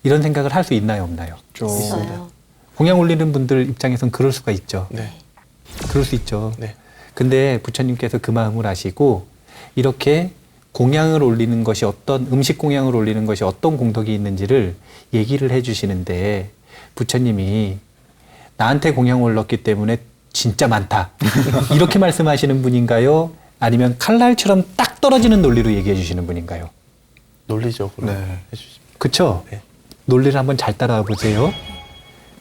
A: 이런 생각을 할 수 있나요, 없나요?
E: 있어요.
A: 공양 올리는 분들 입장에선 그럴 수가 있죠.
C: 네.
A: 그럴 수 있죠.
C: 네.
A: 근데 부처님께서 그 마음을 아시고 이렇게 공양을 올리는 것이 음식 공양을 올리는 것이 어떤 공덕이 있는지를 얘기를 해 주시는데 부처님이 나한테 공양을 올렸기 때문에 진짜 많다. 이렇게 말씀하시는 분인가요? 아니면 칼날처럼 딱 떨어지는 논리로 얘기해 주시는 분인가요?
C: 논리적으로
B: 네.
C: 해주시면.
A: 그쵸?
C: 네.
A: 논리를 한번 잘 따라와 보세요.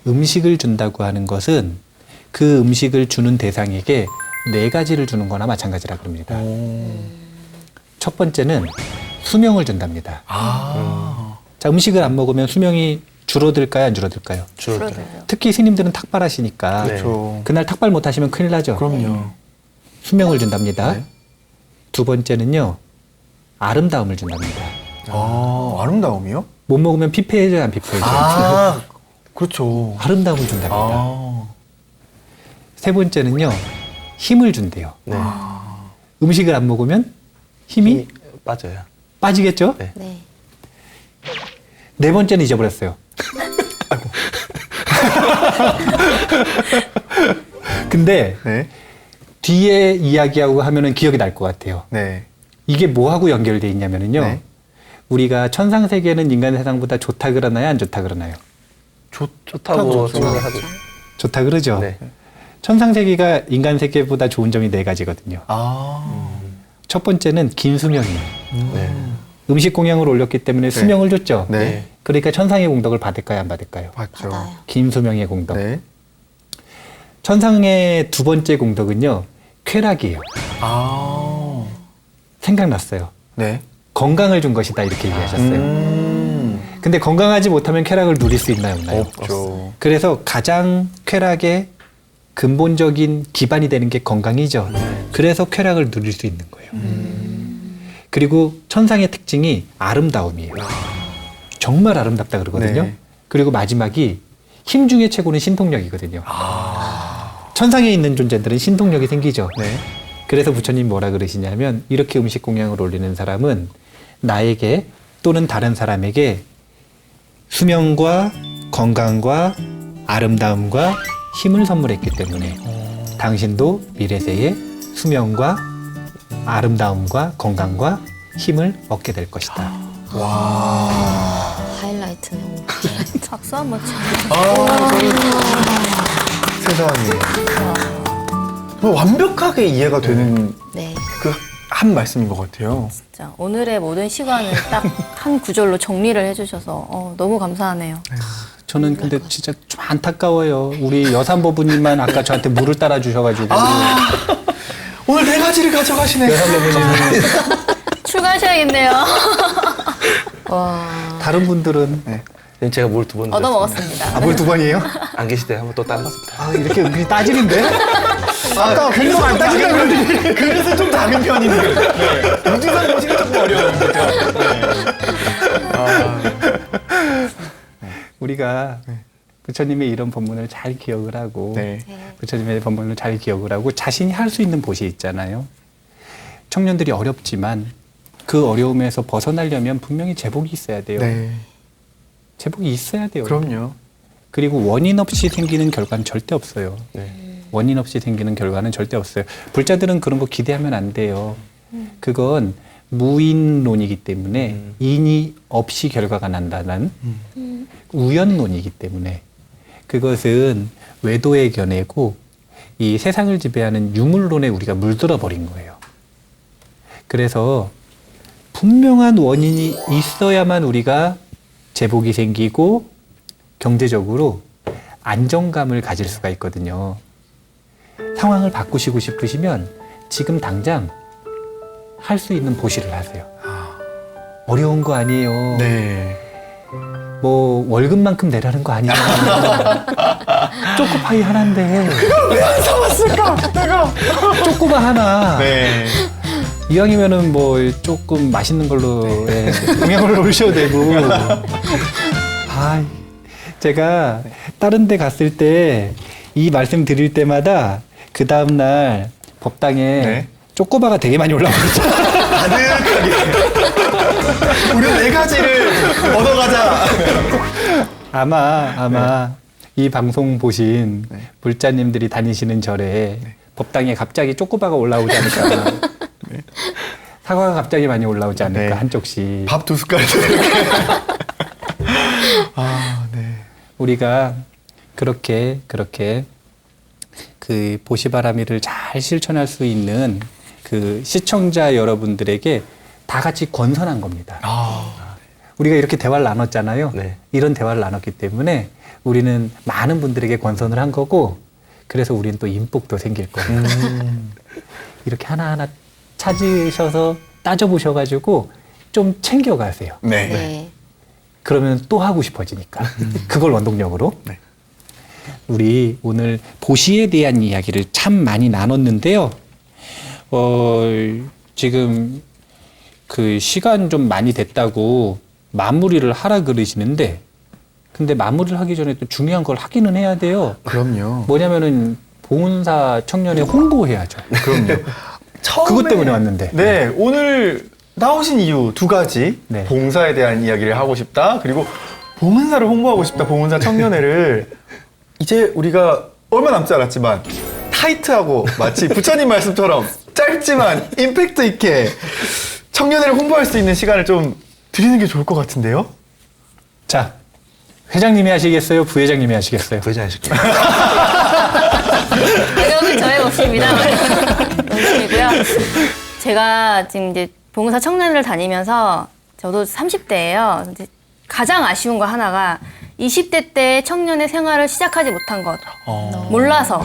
A: 음식을 준다고 하는 것은 그 음식을 주는 대상에게 4가지를 주는 거나 마찬가지라 그럽니다. 첫 번째는 수명을 준답니다. 자, 음식을 안 먹으면 수명이 줄어들까요, 안 줄어들까요?
D: 줄어들죠.
A: 특히 스님들은 탁발하시니까
C: 네.
B: 그렇죠.
A: 그날 탁발 못 하시면 큰일 나죠.
B: 그럼요.
A: 수명을 준답니다.
B: 네.
A: 두 번째는요, 아름다움을 준답니다.
B: 아름다움이요?
A: 못 먹으면 피폐해져요, 안 피폐해져요?
B: 아, 그렇죠.
A: 아름다움을 준답니다.
B: 아,
A: 세 번째는요, 힘을 준대요.
C: 네.
A: 음식을 안 먹으면 힘이
C: 빠져요.
A: 빠지겠죠?
C: 네.
E: 네.
A: 네 번째는 잊어버렸어요. 근데
B: 네.
A: 뒤에 이야기하고 하면은 기억이 날 것 같아요.
B: 네.
A: 이게 뭐하고 연결돼 있냐면은요.
B: 네.
A: 우리가 천상 세계는 인간 세상보다 좋다 그러나요, 안 좋다 그러나요?
C: 좋다고 생각을 하죠.
A: 좋다 그러죠.
C: 네.
A: 천상 세계가 인간 세계보다 좋은 점이 네 가지거든요. 첫 번째는 긴 수명이에요.
C: 네.
A: 음식 공양을 올렸기 때문에 수명을 줬죠.
B: 네.
A: 그러니까 천상의 공덕을 받을까요, 안 받을까요?
B: 맞죠.
E: 받아요.
A: 긴 수명의 공덕.
B: 네.
A: 천상의 두 번째 공덕은요, 쾌락이에요. 생각났어요.
B: 네.
A: 건강을 준 것이다, 이렇게 얘기하셨어요. 근데 건강하지 못하면 쾌락을 누릴 수 있나요, 없나요?
B: 없죠.
A: 그래서 가장 쾌락의 근본적인 기반이 되는 게 건강이죠. 그래서 쾌락을 누릴 수 있는 거예요. 그리고 천상의 특징이 아름다움이에요. 정말 아름답다 그러거든요.
B: 네.
A: 그리고 마지막이 힘 중에 최고는 신통력이거든요. 천상에 있는 존재들은 신통력이 생기죠.
B: 네.
A: 그래서 부처님 뭐라 그러시냐면 이렇게 음식 공양을 올리는 사람은 나에게 또는 다른 사람에게 수명과 건강과 아름다움과 힘을 선물했기 때문에 당신도 미래세에 수명과 아름다움과 건강과 힘을 얻게 될 것이다.
E: 하이라이트네.
D: 박수 한번 쳐.
B: 세상에. 완벽하게 이해가 되는
E: 네.
B: 그 한 말씀인 것 같아요.
D: 진짜 오늘의 모든 시간을 딱 한 구절로 정리를 해주셔서 너무 감사하네요.
A: 저는 근데 진짜 좀 안타까워요. 우리 여산보부님만 아까 저한테 물을 따라 주셔가지고
B: 오늘 네 가지를 가져가시네.
A: 여산보부님은
D: 출가하셔야겠네요.
E: 와.
A: 다른 분들은
C: 지금 제가 물 두 번
D: 얻어 먹었습니다.
B: 물 두 번이에요?
C: 안 계실 때 한번 또 따랐습니다.
A: 이렇게 은근히 따지는데?
B: 아까 금방 안 따진다고 그러더니 그래서 좀 작은 편인데. 네. 우주선 보시기 조금 어려운 거죠.
A: 우리가 부처님의 이런 법문을 잘 기억을 하고
B: 네.
A: 부처님의 법문을 잘 기억을 하고 자신이 할 수 있는 곳이 있잖아요. 청년들이 어렵지만 그 어려움에서 벗어나려면 분명히 제복이 있어야 돼요.
B: 네.
A: 제복이 있어야 돼요.
B: 그럼요.
A: 그리고 원인 없이 생기는 결과는 절대 없어요.
C: 네.
A: 원인 없이 생기는 결과는 절대 없어요. 불자들은 그런 거 기대하면 안 돼요. 그건 무인론이기 때문에 인이 없이 결과가 난다는 우연론이기 때문에 그것은 외도의 견해고 이 세상을 지배하는 유물론에 우리가 물들어 버린 거예요. 그래서 분명한 원인이 있어야만 우리가 제복이 생기고 경제적으로 안정감을 가질 수가 있거든요. 상황을 바꾸시고 싶으시면 지금 당장 할 수 있는 보시를 하세요. 어려운 거 아니에요.
B: 네.
A: 뭐 월급만큼 내라는 거 아니에요. 초코파이 하나인데
B: 왜 안 사왔을까? 내가.
A: 초코바 하나.
B: 네.
A: 이왕이면은 뭐 조금 맛있는 걸로 공양을 올리셔도 되고. 제가 다른 데 갔을 때 이 말씀 드릴 때마다 그 다음날 법당에
B: 네.
A: 쪼꼬바가 되게 많이 올라왔죠.
B: 아늑하게. 우리 네 가지를 얻어가자.
A: 아마 이 방송 보신
B: 네.
A: 불자님들이 다니시는 절에 법당에 갑자기 쪼꼬바가 올라오지 않을까. 사과가 갑자기 많이 올라오지 않을까,
B: 네.
A: 한쪽씩.
B: 밥 두 숟갈 이렇게. 네.
A: 우리가 그렇게 그 보시바라미를 잘 실천할 수 있는 그 시청자 여러분들에게 다 같이 건선한 겁니다. 우리가 이렇게 대화를 나눴잖아요.
C: 네.
A: 이런 대화를 나눴기 때문에 우리는 많은 분들에게 건선을 한 거고, 그래서 우리는 또 인복도 생길 거예요. 이렇게 하나하나 찾으셔서 따져보셔가지고 좀 챙겨가세요.
B: 네.
E: 네.
A: 그러면 또 하고 싶어지니까. 그걸 원동력으로.
B: 네.
A: 우리 오늘 보시에 대한 이야기를 참 많이 나눴는데요. 지금 그 시간 좀 많이 됐다고 마무리를 하라 그러시는데, 근데 마무리를 하기 전에 또 중요한 걸 하기는 해야 돼요.
B: 그럼요.
A: 뭐냐면은 봉은사 청년회 홍보해야죠.
B: 그럼요.
A: 그것 때문에 왔는데.
B: 네, 오늘 나오신 이유 두 가지.
A: 네.
B: 봉사에 대한 이야기를 하고 싶다. 그리고 봉은사를 홍보하고 싶다. 봉은사 청년회를 이제 우리가 얼마 남지 않았지만 타이트하고 마치 부처님 말씀처럼 짧지만 임팩트 있게 청년회를 홍보할 수 있는 시간을 좀 드리는 게 좋을 것 같은데요?
A: 자, 회장님이 하시겠어요? 부회장님이 하시겠어요?
C: 부회장이실게요.
D: 이거는 저의 몫입니다. 농담이고요. 제가 지금 이제 봉사 청년을 다니면서 저도 30대예요. 가장 아쉬운 거 하나가 20대 때 청년의 생활을 시작하지 못한 것. 몰라서.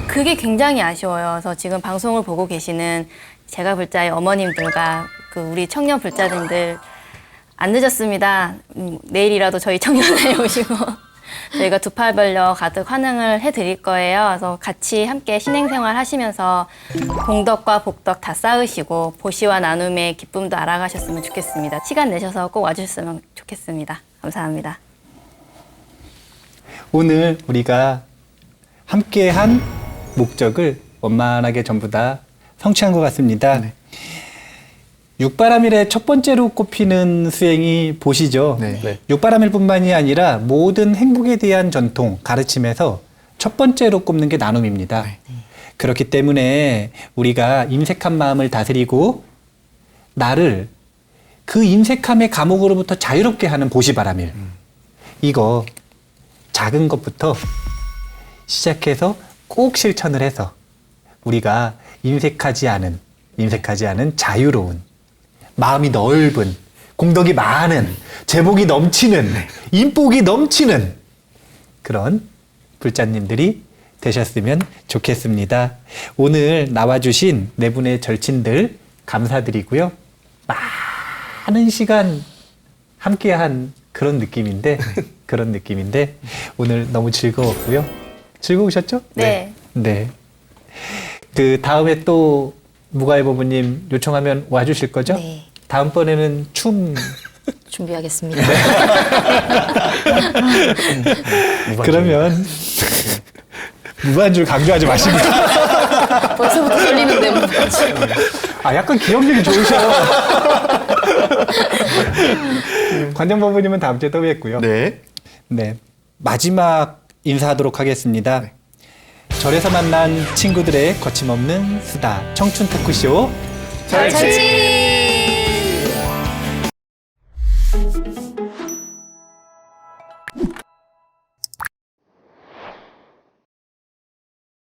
D: 그게 굉장히 아쉬워요. 그래서 지금 방송을 보고 계시는 제가 불자의 어머님들과 그 우리 청년 불자님들 안 늦었습니다. 내일이라도 저희 청년회에 오시고 저희가 두 팔 벌려 가득 환영을 해드릴 거예요. 그래서 같이 함께 신행생활 하시면서 공덕과 복덕 다 쌓으시고 보시와 나눔의 기쁨도 알아가셨으면 좋겠습니다. 시간 내셔서 꼭 와주셨으면 좋겠습니다. 감사합니다.
A: 오늘 우리가 함께한 목적을 원만하게 전부 다 성취한 것 같습니다.
B: 네.
A: 육바람일의 첫 번째로 꼽히는 수행이 보시죠.
B: 네.
C: 네.
A: 육바람일뿐만이 아니라 모든 행복에 대한 전통, 가르침에서 첫 번째로 꼽는 게 나눔입니다.
B: 네.
A: 그렇기 때문에 우리가 임색한 마음을 다스리고 나를 그 임색함의 감옥으로부터 자유롭게 하는 보시바람일. 이거 작은 것부터 시작해서 꼭 실천을 해서 우리가 임색하지 않은 자유로운, 마음이 넓은, 공덕이 많은, 제복이 넘치는, 인복이 넘치는 그런 불자님들이 되셨으면 좋겠습니다. 오늘 나와주신 네 분의 절친들 감사드리고요. 많은 시간 함께한 그런 느낌인데 오늘 너무 즐거웠고요. 즐거우셨죠?
D: 네.
A: 네. 그 다음에 또 무가해보부님 요청하면 와주실 거죠?
E: 네.
A: 다음번에는 춤
E: 준비하겠습니다.
A: 그러면 무반주를 강조하지 마시고
E: 벌써부터 떨리는데 뭐.
A: 약간 기억력이 좋으셔. 관장법부님은 다음 주에 또 뵙고요.
B: 네.
A: 네. 마지막 인사하도록 하겠습니다. 절에서 만난 친구들의 거침없는 수다 청춘 토크쇼
B: 절친!